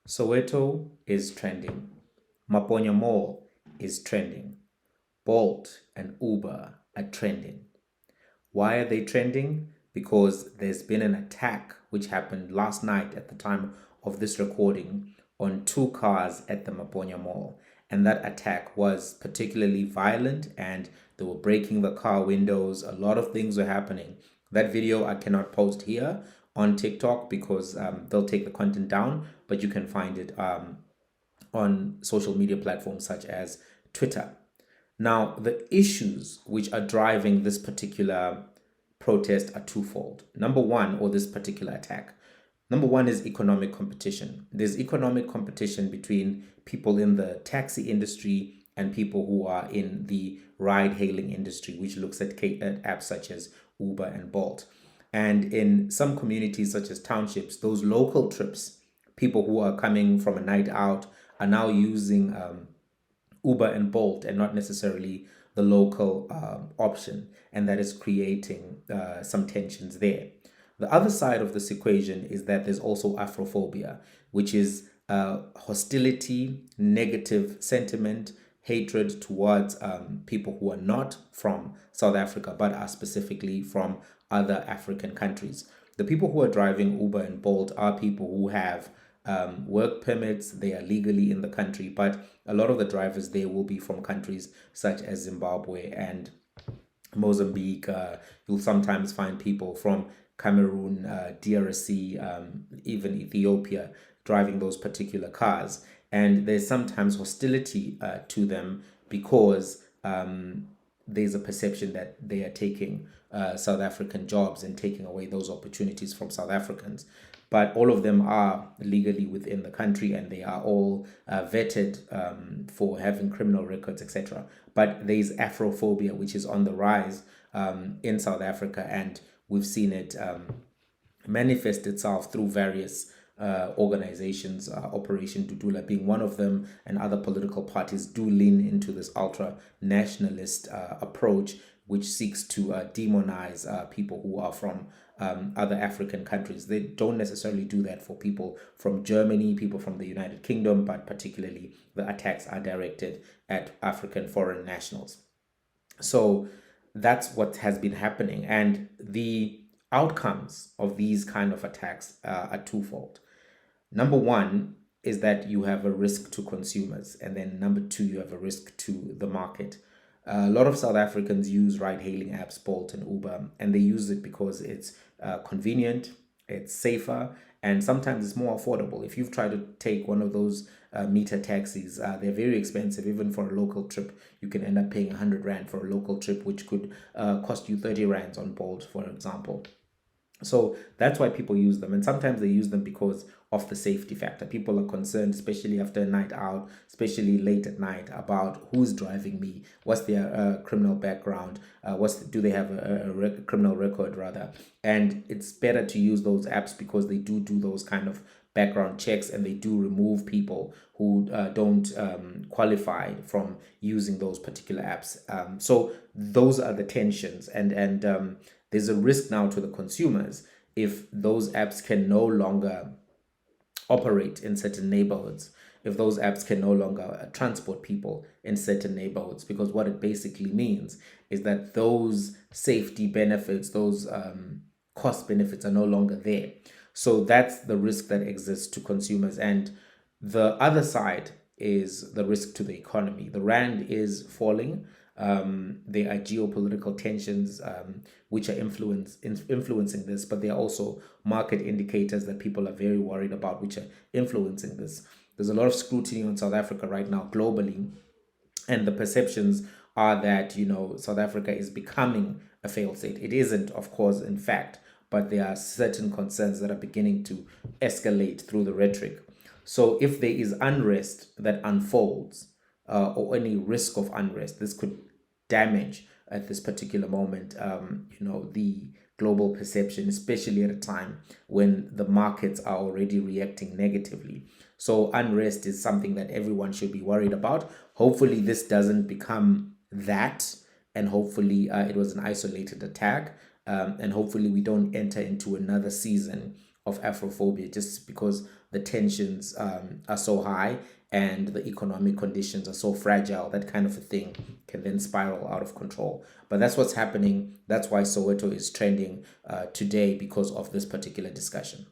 Soweto is trending. Maponya Mall is trending. Bolt and Uber are trending. Why are they trending? Because there's been an attack which happened last night at the time of this recording on two cars at the Maponya Mall. And that attack was particularly violent and they were breaking the car windows. A lot of things were happening. That video I cannot post here on TikTok because they'll take the content down, but you can find it on social media platforms such as Twitter. Now, the issues which are driving this particular protest are twofold. Number one, or this particular attack. Number one is economic competition. There's economic competition between people in the taxi industry and people who are in the ride hailing industry, which looks at apps such as Uber and Bolt. And in some communities, such as townships, those local trips, people who are coming from a night out are now using Uber and Bolt and not necessarily the local option. And that is creating some tensions there. The other side of this equation is that there's also Afrophobia, which is hostility, negative sentiment, hatred towards people who are not from South Africa but are specifically from other African countries. The people who are driving Uber and Bolt are people who have work permits, they are legally in the country, but a lot of the drivers there will be from countries such as Zimbabwe and Mozambique. You'll sometimes find people from Cameroon, DRC, even Ethiopia driving those particular cars. And there's sometimes hostility to them because there's a perception that they are taking South African jobs and taking away those opportunities from South Africans. But all of them are legally within the country and they are all vetted for having criminal records, etc. But there's Afrophobia, which is on the rise in South Africa, and we've seen it manifest itself through various organizations, Operation Dudula being one of them, and other political parties do lean into this ultra nationalist approach, which seeks to demonize people who are from other African countries. They don't necessarily do that for people from Germany, people from the United Kingdom, but particularly the attacks are directed at African foreign nationals. So that's what has been happening. And the outcomes of these kind of attacks are twofold. Number one is that you have a risk to consumers, and then number two, you have a risk to the market. A lot of South Africans use ride hailing apps, Bolt and Uber, and they use it because it's convenient, it's safer, and sometimes it's more affordable. If you've tried to take one of those meter taxis, they're very expensive. Even for a local trip, you can end up paying 100 Rand for a local trip, which could cost you 30 Rands on Bolt, for example. So that's why people use them. And sometimes they use them because of the safety factor. People are concerned, especially after a night out, especially late at night, about who's driving me, what's their criminal background, do they have a criminal record rather. And it's better to use those apps because they do those kind of background checks and they do remove people who don't qualify from using those particular apps. So those are the tensions, and there's a risk now to the consumers if those apps can no longer operate in certain neighborhoods, if those apps can no longer transport people in certain neighborhoods, because what it basically means is that those safety benefits, those cost benefits are no longer there. So that's the risk that exists to consumers. And the other side is the risk to the economy. The rand is falling. There are geopolitical tensions which are influencing this, but there are also market indicators that people are very worried about, which are influencing this. There's a lot of scrutiny on South Africa right now globally, and the perceptions are that South Africa is becoming a failed state. It isn't, of course, in fact, but there are certain concerns that are beginning to escalate through the rhetoric. So if there is unrest that unfolds, or any risk of unrest, this could damage at this particular moment, the global perception, especially at a time when the markets are already reacting negatively. So unrest is something that everyone should be worried about. Hopefully this doesn't become that, and hopefully it was an isolated attack, and hopefully we don't enter into another season of Afrophobia, just because the tensions are so high and the economic conditions are so fragile. That kind of a thing can then spiral out of control. But that's what's happening. That's why Soweto is trending today, because of this particular discussion.